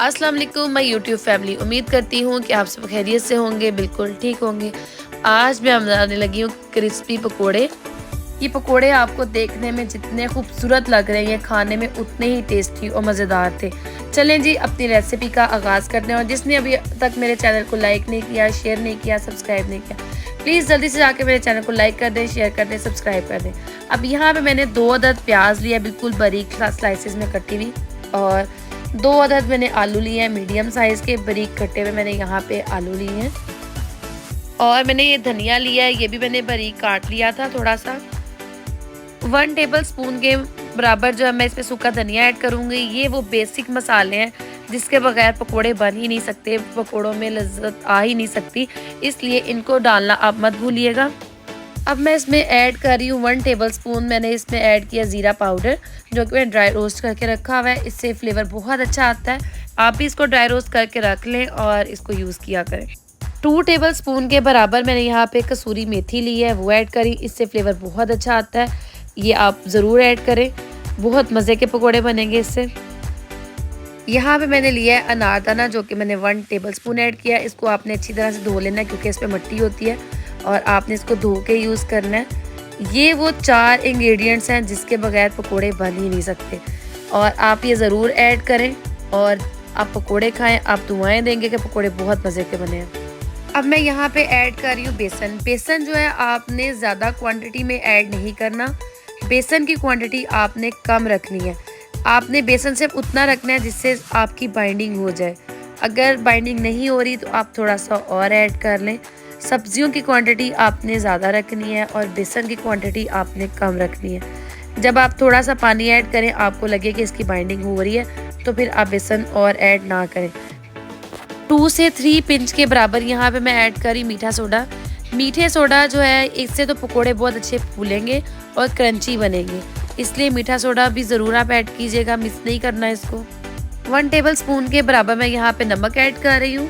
अस्सलाम वालेकुम my YouTube family. उम्मीद करती हूँ कि आप सब खैरियत से होंगे, बिल्कुल ठीक होंगे। आज मैं बनाने लगी हूँ क्रिस्पी पकोड़े। ये पकोड़े आपको देखने में जितने खूबसूरत लग रहे हैं, खाने में उतने ही टेस्टी और मज़ेदार थे। चलें जी, अपनी रेसिपी का आगाज़ करते हैं। और जिसने अभी तक मेरे चैनल को लाइक नहीं किया, शेयर नहीं किया, सब्सक्राइब नहीं किया, प्लीज़ जल्दी से जाके मेरे चैनल को लाइक कर दें, शेयर कर दें, सब्सक्राइब कर दें। अब यहाँ पे मैंने 2 अदद प्याज लिया, बिल्कुल बारीक स्लाइसेस में कटी हुई, और 2 अदद मैंने आलू लिए हैं, मीडियम साइज़ के बारीक कटे हुए मैंने यहाँ पे आलू लिए हैं। और मैंने ये धनिया लिया है, ये भी मैंने बारीक काट लिया था थोड़ा सा। 1 टेबल स्पून के बराबर जो है मैं इसमें सूखा धनिया ऐड करूँगी। ये वो बेसिक मसाले हैं जिसके बगैर पकोड़े बन ही नहीं सकते, पकोड़ों में लज्जत आ ही नहीं सकती, इसलिए इनको डालना आप मत भूलिएगा। अब मैं इसमें ऐड कर रही हूँ 1 टेबल स्पून, मैंने इसमें ऐड किया ज़ीरा पाउडर, जो कि मैंने ड्राई रोस्ट करके रखा हुआ है। इससे फ्लेवर बहुत अच्छा आता है। आप भी इसको ड्राई रोस्ट करके रख लें और इसको यूज़ किया करें। 2 टेबल स्पून के बराबर मैंने यहाँ पे कसूरी मेथी ली है, वो ऐड करी। इससे फ्लेवर बहुत अच्छा आता है, ये आप ज़रूर ऐड करें, बहुत मज़े के पकोड़े बनेंगे इससे। यहाँ पे मैंने लिया है अनारदाना, जो कि मैंने 1 टेबल स्पून ऐड किया है। इसको आपने अच्छी तरह से धो लेना है क्योंकि इसमें मिट्टी होती है और आपने इसको धो के यूज़ करना है। ये वो 4 इंग्रेडिएंट्स हैं जिसके बगैर पकोड़े बन ही नहीं सकते, और आप ये ज़रूर ऐड करें और आप पकोड़े खाएं, आप दुआएं देंगे कि पकोड़े बहुत मज़े के बने हैं। अब मैं यहाँ पे ऐड कर रही हूँ बेसन। बेसन जो है आपने ज़्यादा क्वांटिटी में ऐड नहीं करना, बेसन की क्वांटिटी आपने कम रखनी है। आपने बेसन सिर्फ उतना रखना है जिससे आपकी बाइंडिंग हो जाए। अगर बाइंडिंग नहीं हो रही तो आप थोड़ा सा और ऐड कर लें। सब्जियों की क्वांटिटी आपने ज़्यादा रखनी है और बेसन की क्वांटिटी आपने कम रखनी है। जब आप थोड़ा सा पानी ऐड करें, आपको लगे कि इसकी बाइंडिंग हो रही है, तो फिर आप बेसन और ऐड ना करें। 2 से 3 पिंच के बराबर यहाँ पे मैं ऐड करी मीठा सोडा। मीठे सोडा जो है, इससे तो पकोड़े बहुत अच्छे फूलेंगे और क्रंची बनेंगे, इसलिए मीठा सोडा भी ज़रूर आप ऐड कीजिएगा, मिस नहीं करना इसको। 1 टेबल स्पून के बराबर मैं यहाँ पे नमक ऐड कर रही हूँ।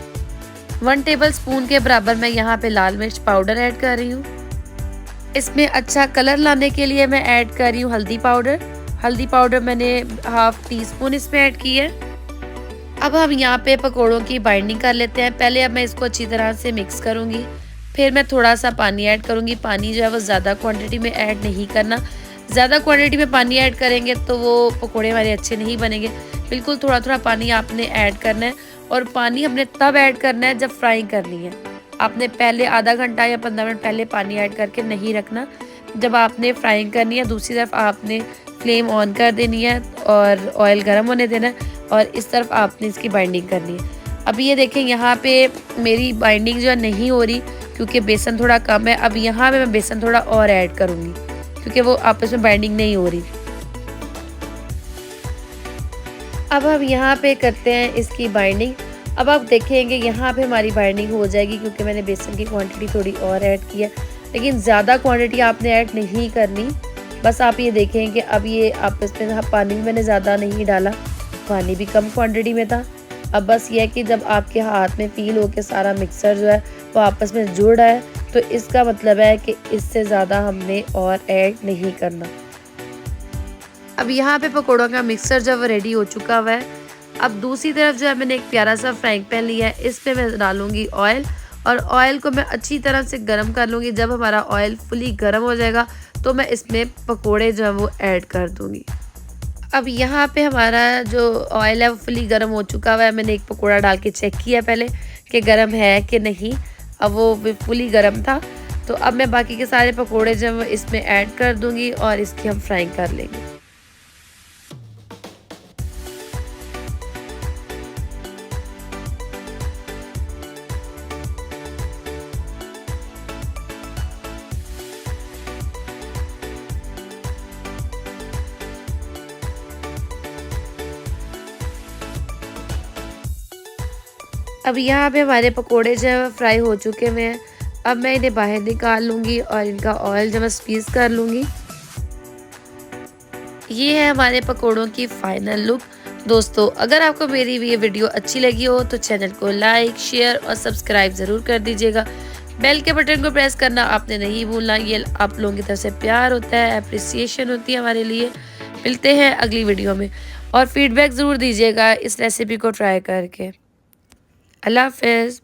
1 टेबल स्पून के बराबर मैं यहाँ पे लाल मिर्च पाउडर ऐड कर रही हूँ। इसमें अच्छा कलर लाने के लिए मैं ऐड कर रही हूँ हल्दी पाउडर। हल्दी पाउडर मैंने ½ टीस्पून इसमें ऐड की है। अब हम यहाँ पे पकोड़ों की बाइंडिंग कर लेते हैं। पहले अब मैं इसको अच्छी तरह से मिक्स करूँगी, फिर मैं थोड़ा सा पानी ऐड करूँगी। पानी जो है वो ज़्यादा क्वांटिटी में ऐड नहीं करना, ज़्यादा क्वांटिटी में पानी ऐड करेंगे तो वो पकोड़े हमारे अच्छे नहीं बनेंगे। बिल्कुल थोड़ा थोड़ा पानी आपने ऐड करना है, और पानी हमने तब ऐड करना है जब फ्राई करनी है। आपने पहले आधा घंटा या 15 मिनट पहले पानी ऐड करके नहीं रखना। जब आपने फ्राइंग करनी है, दूसरी तरफ आपने फ्लेम ऑन कर देनी है और ऑयल गर्म होने देना है, और इस तरफ आपने इसकी बाइंडिंग करनी है। अभी ये देखें, यहाँ पे मेरी बाइंडिंग जो है नहीं हो रही क्योंकि बेसन थोड़ा कम है। अब यहाँ पे मैं बेसन थोड़ा और ऐड करूँगी क्योंकि वो आपस में बाइंडिंग नहीं हो रही। अब हम यहाँ पे करते हैं इसकी बाइंडिंग। अब आप देखेंगे यहाँ पे हमारी बाइंडिंग हो जाएगी क्योंकि मैंने बेसन की क्वांटिटी थोड़ी और ऐड की है, लेकिन ज़्यादा क्वांटिटी आपने ऐड नहीं करनी। बस आप ये देखें कि अब ये आपस में पानी भी मैंने ज़्यादा नहीं डाला, पानी भी कम क्वांटिटी में था। अब बस ये है कि जब आपके हाथ में फील हो के सारा मिक्सर जो है वो आपस में जुड़ रहा है, तो इसका मतलब है कि इससे ज़्यादा हमने और ऐड नहीं करना। अब यहाँ पे पकोड़ों का मिक्सर जब रेडी हो चुका हुआ है, अब दूसरी तरफ जो है मैंने एक प्यारा सा फ्राइंग पैन लिया है। इस पे मैं डालूंगी ऑयल, और ऑयल को मैं अच्छी तरह से गर्म कर लूँगी। जब हमारा ऑयल फुली गर्म हो जाएगा तो मैं इसमें पकोड़े जो है वो ऐड कर दूँगी। अब यहाँ पे हमारा जो ऑयल है वो फुली गर्म हो चुका हुआ है। मैंने एक पकोड़ा डाल के चेक किया पहले कि गर्म है कि नहीं। अब वो फुली गर्म था, तो अब मैं बाकी के सारे पकोड़े जो है इसमें ऐड कर दूँगी और इसकी हम फ्राइंग कर लेंगे। अब यहाँ पे हमारे पकोड़े जो है फ्राई हो चुके हुए हैं। अब मैं इन्हें बाहर निकाल लूँगी और इनका ऑयल जो मैं स्क्वीज़ कर लूँगी। ये है हमारे पकोड़ों की फाइनल लुक। दोस्तों, अगर आपको मेरी ये वीडियो अच्छी लगी हो तो चैनल को लाइक, शेयर और सब्सक्राइब ज़रूर कर दीजिएगा। बेल के बटन को प्रेस करना आपने नहीं भूलना, ये आप लोगों की तरफ से प्यार होता है, अप्रिसिएशन होती है हमारे लिए। मिलते हैं अगली वीडियो में। और फीडबैक ज़रूर दीजिएगा इस रेसिपी को ट्राई करके। अल्लाह हाफ़िज़।